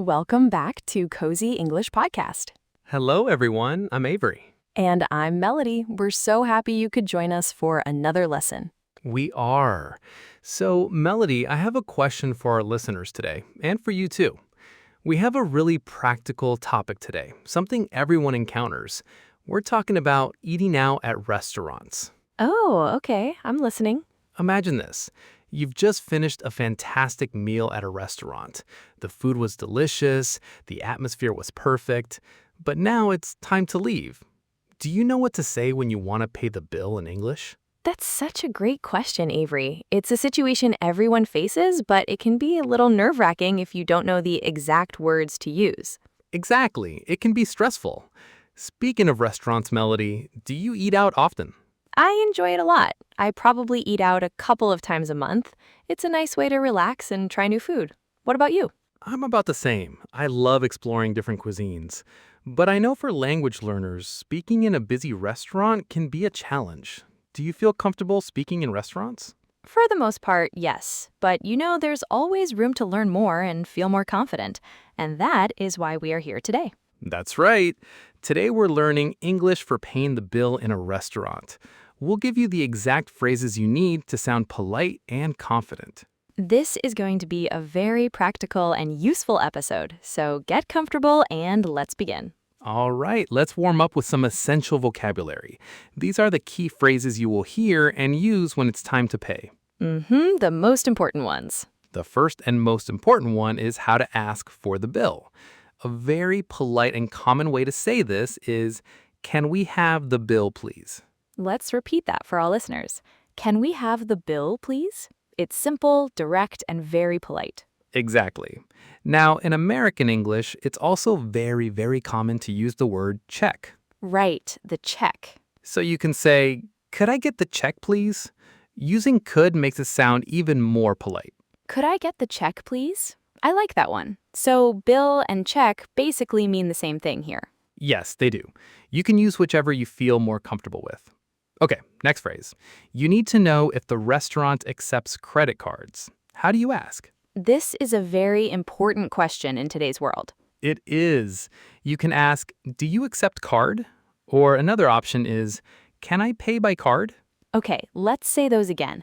welcome back to Cozy English Podcast. Hello, everyone. I'm Avery. And I'm Melody. We're so happy you could join us for another lesson. We are. So, Melody, I have a question for our listeners today, and for you too. We have a really practical topic today, something everyone encounters. We're talking about eating out at restaurants. Oh, okay. I'm listening. Imagine this. You've just finished a fantastic meal at a restaurant. The food was delicious, the atmosphere was perfect, but now it's time to leave. Do you know what to say when you want to pay the bill in English? That's such a great question, Avery. It's a situation everyone faces, but it can be a little nerve-wracking if you don't know the exact words to use. Exactly. It can be stressful. Speaking of restaurants, Melody, do you eat out often? I enjoy it a lot. I probably eat out a couple of times a month. It's a nice way to relax and try new food. What about you? I'm about the same. I love exploring different cuisines. But I know for language learners, speaking in a busy restaurant can be a challenge. Do you feel comfortable speaking in restaurants? For the most part, yes. But there's always room to learn more and feel more confident. And that is why we are here today. That's right. Today we're learning English for paying the bill in a restaurant. We'll give you the exact phrases you need to sound polite and confident. This is going to be a very practical and useful episode, so get comfortable and let's begin. All right, let's warm up with some essential vocabulary. These are the key phrases you will hear and use when it's time to pay. The most important ones. The first and most important one is how to ask for the bill. A very polite and common way to say this is, "Can we have the bill, please?" Let's repeat that for all listeners. Can we have the bill, please? It's simple, direct, and very polite. Exactly. Now, in American English, it's also very, very common to use the word check. Right, the check. So you can say, "Could I get the check, please?" Using could makes it sound even more polite. Could I get the check, please? I like that one. So bill and check basically mean the same thing here. Yes, they do. You can use whichever you feel more comfortable with. Okay, next phrase. You need to know if the restaurant accepts credit cards. How do you ask? This is a very important question in today's world. It is. You can ask, "Do you accept card?" Or another option is, "Can I pay by card?" Okay, let's say those again.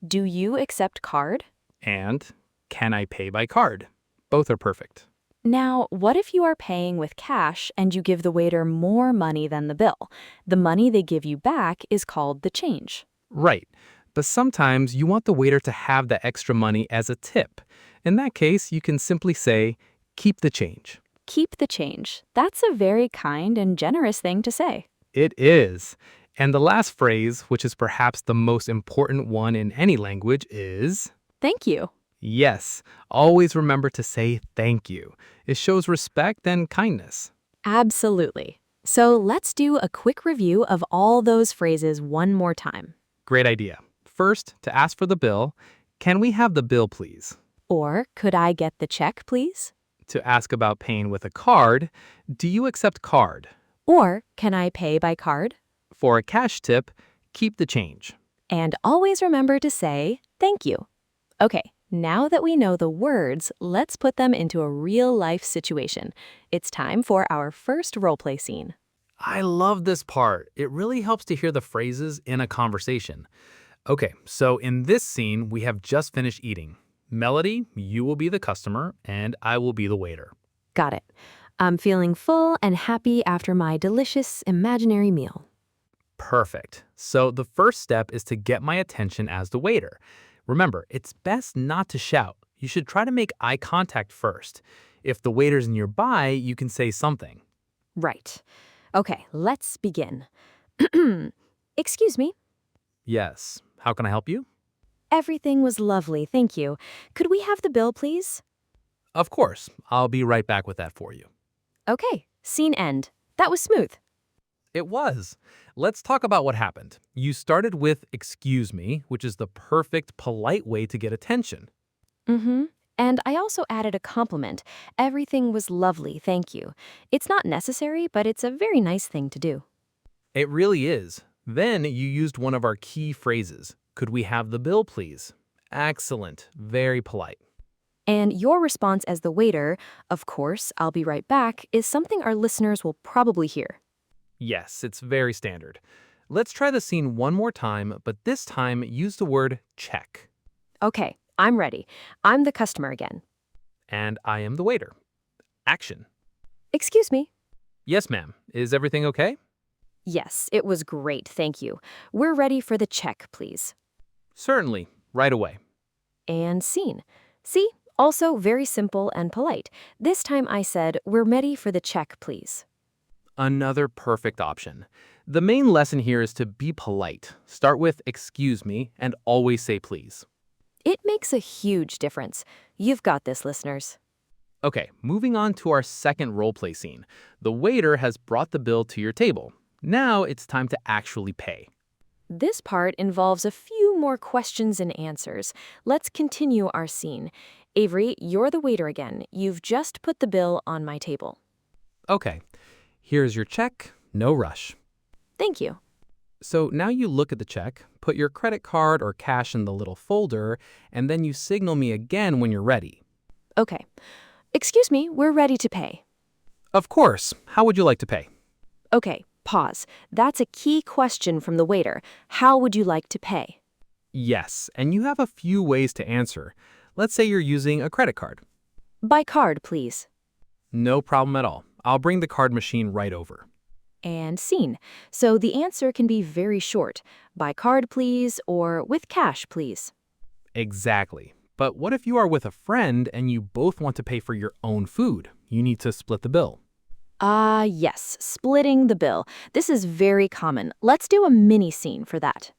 Do you accept card? And, "Can I pay by card?" Both are perfect. Now, what if you are paying with cash and you give the waiter more money than the bill? The money they give you back is called the change. Right. But sometimes you want the waiter to have the extra money as a tip. In that case, you can simply say, "Keep the change." Keep the change. That's a very kind and generous thing to say. It is. And the last phrase, which is perhaps the most important one in any language, is... Thank you. Yes, always remember to say thank you. It shows respect and kindness. Absolutely. So let's do a quick review of all those phrases one more time. Great idea. First, to ask for the bill, "Can we have the bill, please?" Or, could I get the check, please? To ask about paying with a card, "Do you accept card?" Or, can I pay by card? For a cash tip, "Keep the change." And always remember to say thank you. Okay, now that we know the words, let's put them into a real-life situation. It's time for our first role-play scene. I love this part. It really helps to hear the phrases in a conversation. Okay, so in this scene, we have just finished eating. Melody, you will be the customer, and I will be the waiter. Got it. I'm feeling full and happy after my delicious imaginary meal. Perfect. So the first step is to get my attention as the waiter. Remember, it's best not to shout. You should try to make eye contact first. If the waiter's nearby, you can say something. Right. Okay, let's begin. Excuse me. Yes. How can I help you? Everything was lovely, thank you. Could we have the bill, please? Of course. I'll be right back with that for you. Okay, scene end. That was smooth. It was. Let's talk about what happened. You started with "excuse me," which is the perfect, polite way to get attention. And I also added a compliment. Everything was lovely, thank you. It's not necessary, but it's a very nice thing to do. It really is. Then you used one of our key phrases. "Could we have the bill, please?" Excellent. Very polite. And your response as the waiter, "Of course, I'll be right back," is something our listeners will probably hear. Yes, it's very standard. Let's try the scene one more time, but this time use the word check. Okay, I'm ready. I'm the customer again. And I am the waiter. Action. Excuse me. Yes, ma'am. Is everything okay? Yes, it was great, thank you. We're ready for the check, please. Certainly. Right away. And scene. See? Also very simple and polite. This time I said, "We're ready for the check, please." Another perfect option. The main lesson here is to be polite. Start with excuse me and always say please. It makes a huge difference. You've got this, listeners. Okay, moving on to our second roleplay scene. The waiter has brought the bill to your table. Now it's time to actually pay. This part involves a few more questions and answers. Let's continue our scene. Avery, you're the waiter again. You've just put the bill on my table. Okay, here's your check. No rush. Thank you. So now you look at the check, put your credit card or cash in the little folder, and then you signal me again when you're ready. Okay. Excuse me, we're ready to pay. Of course. How would you like to pay? Okay, pause. That's a key question from the waiter. How would you like to pay? Yes, and you have a few ways to answer. Let's say you're using a credit card. By card, please. No problem at all. I'll bring the card machine right over. And scene. So the answer can be very short. By card, please, or with cash, please. Exactly. But what if you are with a friend and you both want to pay for your own food? You need to split the bill. Yes, splitting the bill. This is very common. Let's do a mini scene for that.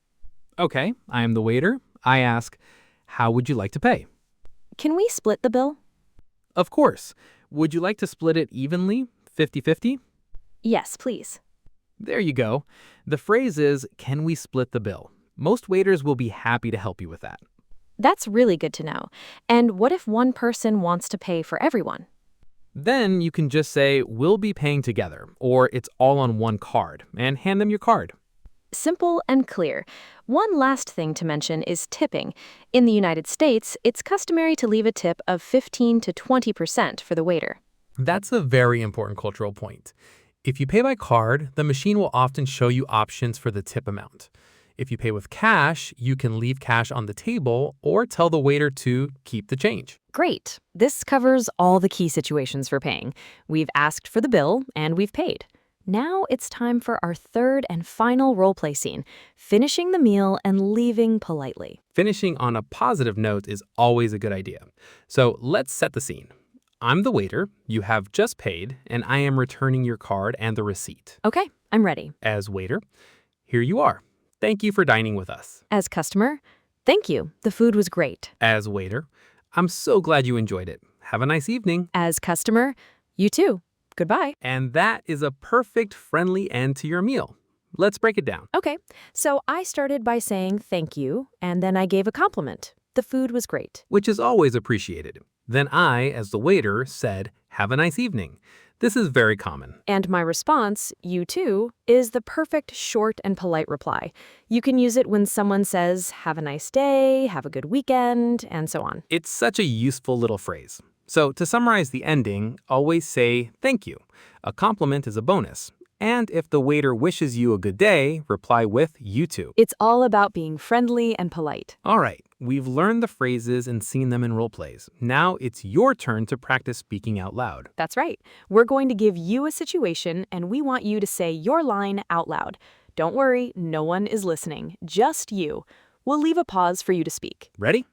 Okay, I am the waiter. I ask, how would you like to pay? Can we split the bill? Of course. Would you like to split it evenly, 50-50? Yes, please. There you go. The phrase is, can we split the bill? Most waiters will be happy to help you with that. That's really good to know. And what if one person wants to pay for everyone? Then you can just say, we'll be paying together, or it's all on one card, and hand them your card. Simple and clear. One last thing to mention is tipping. In the United States, it's customary to leave a tip of 15 to 20% for the waiter. That's a very important cultural point. If you pay by card, the machine will often show you options for the tip amount. If you pay with cash, you can leave cash on the table or tell the waiter to keep the change. Great. This covers all the key situations for paying. We've asked for the bill and we've paid. Now it's time for our third and final roleplay scene, finishing the meal and leaving politely. Finishing on a positive note is always a good idea. So let's set the scene. I'm the waiter, you have just paid, and I am returning your card and the receipt. Okay, I'm ready. As waiter, here you are. Thank you for dining with us. As customer, thank you. The food was great. As waiter, I'm so glad you enjoyed it. Have a nice evening. As customer, you too. Goodbye. And that is a perfect friendly end to your meal. Let's break it down. Okay, so I started by saying thank you, and then I gave a compliment. The food was great. Which is always appreciated. Then I, as the waiter, said, have a nice evening. This is very common. And my response, you too, is the perfect short and polite reply. You can use it when someone says, have a nice day, have a good weekend, and so on. It's such a useful little phrase. So to summarize the ending, always say thank you. A compliment is a bonus. And if the waiter wishes you a good day, reply with you too. It's all about being friendly and polite. All right, we've learned the phrases and seen them in role plays. Now it's your turn to practice speaking out loud. That's right. We're going to give you a situation, and we want you to say your line out loud. Don't worry, no one is listening, just you. We'll leave a pause for you to speak. Ready?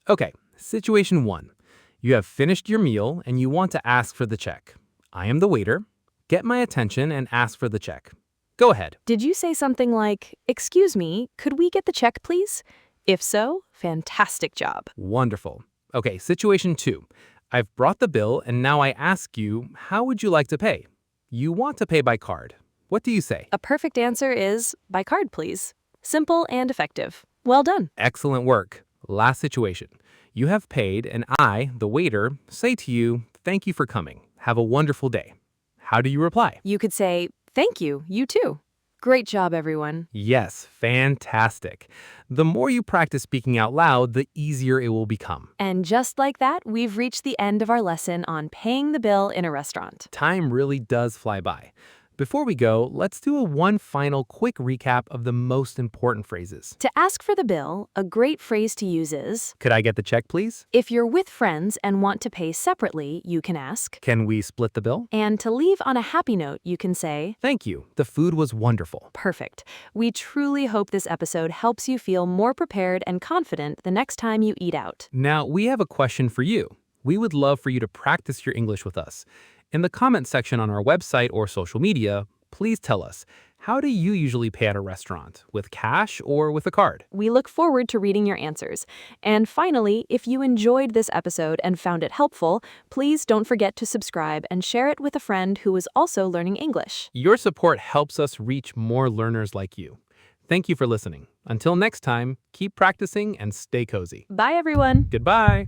Okay, situation 1. You have finished your meal and you want to ask for the check. I am the waiter. Get my attention and ask for the check. Go ahead. Did you say something like, excuse me, could we get the check, please? If so, fantastic job. Wonderful. Okay, situation 2. I've brought the bill and now I ask you, how would you like to pay? You want to pay by card. What do you say? A perfect answer is, by card, please. Simple and effective. Well done. Excellent work. Last situation. You have paid and I, the waiter, say to you, thank you for coming. Have a wonderful day. How do you reply? You could say, thank you, you too. Great job, everyone. Yes, fantastic. The more you practice speaking out loud, the easier it will become. And just like that, we've reached the end of our lesson on paying the bill in a restaurant. Time really does fly by. Before we go, let's do one final quick recap of the most important phrases. To ask for the bill, a great phrase to use is, Could I get the check, please? if you're with friends and want to pay separately, you can ask. Can we split the bill? And to leave on a happy note, you can say, Thank you. The food was wonderful. perfect. We truly hope this episode helps you feel more prepared and confident the next time you eat out. Now, we have a question for you. We would love for you to practice your English with us. In the comment section on our website or social media, please tell us, how do you usually pay at a restaurant? With cash or with a card? We look forward to reading your answers. And finally, if you enjoyed this episode and found it helpful, please don't forget to subscribe and share it with a friend who is also learning English. Your support helps us reach more learners like you. Thank you for listening. Until next time, keep practicing and stay cozy. Bye, everyone. Goodbye.